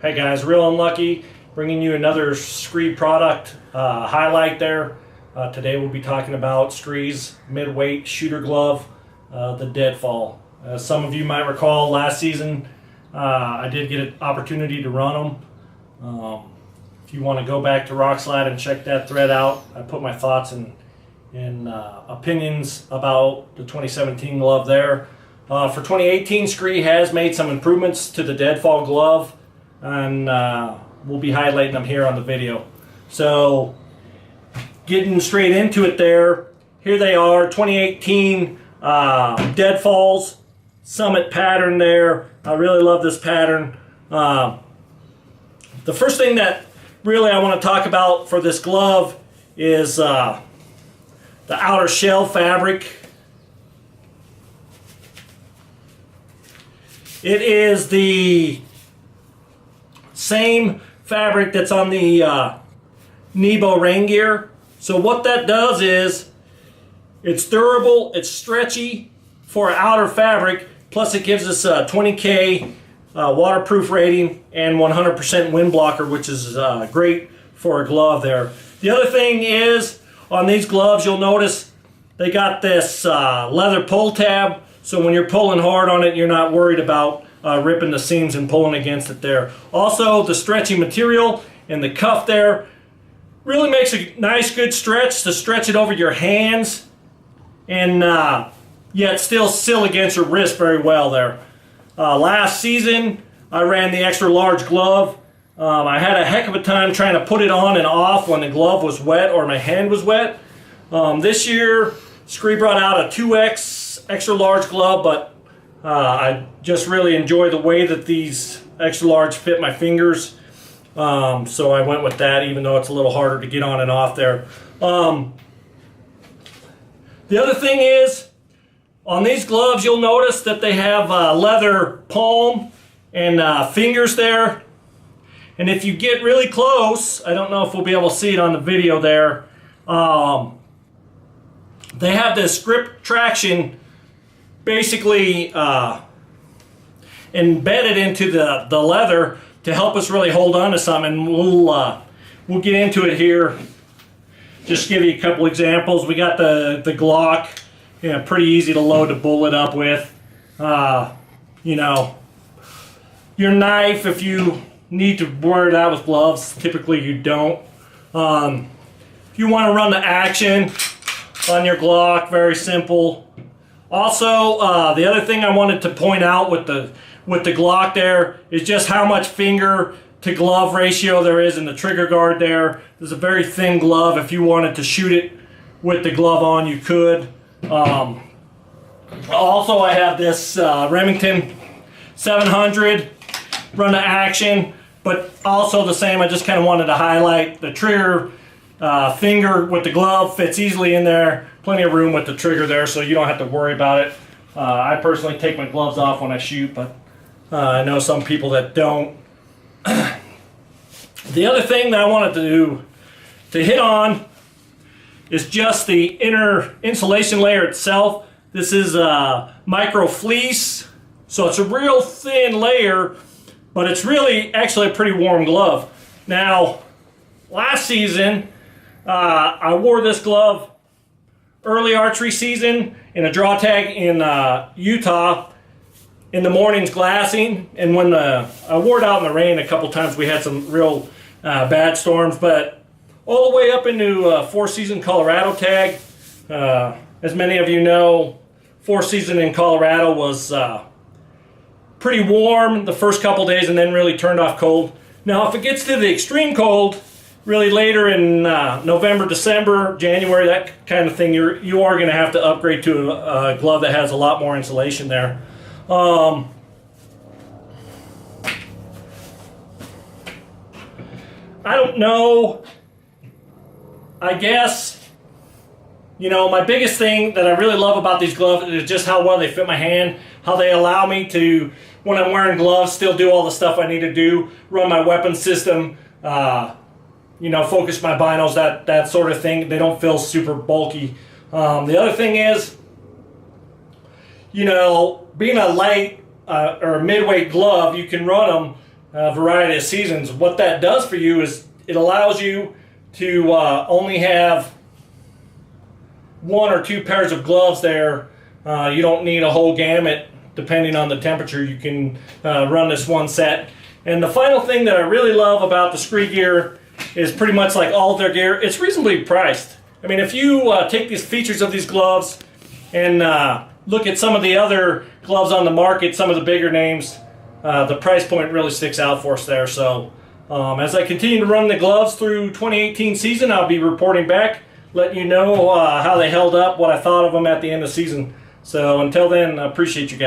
Hey guys, Real Unlucky, bringing you another SKRE product highlight there. Today we'll be talking about SKRE's midweight shooter glove, the Deadfall. As some of you might recall, last season I did get an opportunity to run them. If you want to go back to Rockslide and check that thread out, I put my thoughts and opinions about the 2017 glove there. For 2018, SKRE has made some improvements to the Deadfall glove, and we'll be highlighting them here on the video. So, getting straight into it there, here they are, 2018 Deadfalls Summit pattern there. I really love this pattern. The first thing that really I want to talk about for this glove is the outer shell fabric. It is the same fabric that's on the Nebo rain gear. So what that does is it's durable, it's stretchy for outer fabric, plus it gives us a 20K waterproof rating and 100% wind blocker, which is great for a glove there. The other thing is, on these gloves you'll notice they got this leather pull tab, so when you're pulling hard on it you're not worried about ripping the seams and pulling against it there. Also, the stretchy material in the cuff there really makes a nice good stretch to stretch it over your hands, and yet still against your wrist very well there. Last season I ran the extra large glove. I had a heck of a time trying to put it on and off when the glove was wet or my hand was wet. This year SKRE brought out a 2X extra large glove, but I just really enjoy the way that these extra large fit my fingers. So I went with that, even though it's a little harder to get on and off there. The other thing is, on these gloves you'll notice that they have leather palm and fingers there. And if you get really close, I don't know if we'll be able to see it on the video there, they have this grip traction basically embedded into the leather to help us really hold on to something. And we'll get into it here. Just give you a couple examples. We got the Glock, pretty easy to load a bullet up with. You know, your knife, if you need to wear it out with gloves, typically you don't. If you want to run the action on your Glock, very simple. Also, the other thing I wanted to point out with the Glock there is just how much finger to glove ratio there is in the trigger guard there. There's a very thin glove. If you wanted to shoot it with the glove on, you could. Also, I have this Remington 700 run to action, but also the same. I just kind of wanted to highlight the trigger finger with the glove fits easily in there. Plenty of room with the trigger there, so you don't have to worry about it. I personally take my gloves off when I shoot, but I know some people that don't. The other thing that I wanted to hit on is just the inner insulation layer itself. This is micro fleece, so it's a real thin layer, but it's really actually a pretty warm glove. Now, last season I wore this glove early archery season in a draw tag in Utah in the mornings glassing, and when I wore it out in the rain a couple times, we had some real bad storms, but all the way up into four season Colorado tag. As many of you know, four season in Colorado was pretty warm the first couple days and then really turned off cold. Now if it gets to the extreme cold, really later in November, December, January, that kind of thing, you are going to have to upgrade to a glove that has a lot more insulation there. I don't know. I guess, my biggest thing that I really love about these gloves is just how well they fit my hand, how they allow me to, when I'm wearing gloves, still do all the stuff I need to do, run my weapon system, focus my binos, that sort of thing. They don't feel super bulky. The other thing is, being a light or a midweight glove, you can run them variety of seasons. What that does for you is it allows you to only have 1 or 2 pairs of gloves there. You don't need a whole gamut depending on the temperature. You can run this one set. And the final thing that I really love about the SKRE gear is pretty much like all their gear, it's reasonably priced. I mean, if you take these features of these gloves and look at some of the other gloves on the market, some of the bigger names, the price point really sticks out for us there. So as I continue to run the gloves through 2018 season, I'll be reporting back, letting you know how they held up, what I thought of them at the end of the season. So until then, I appreciate you guys.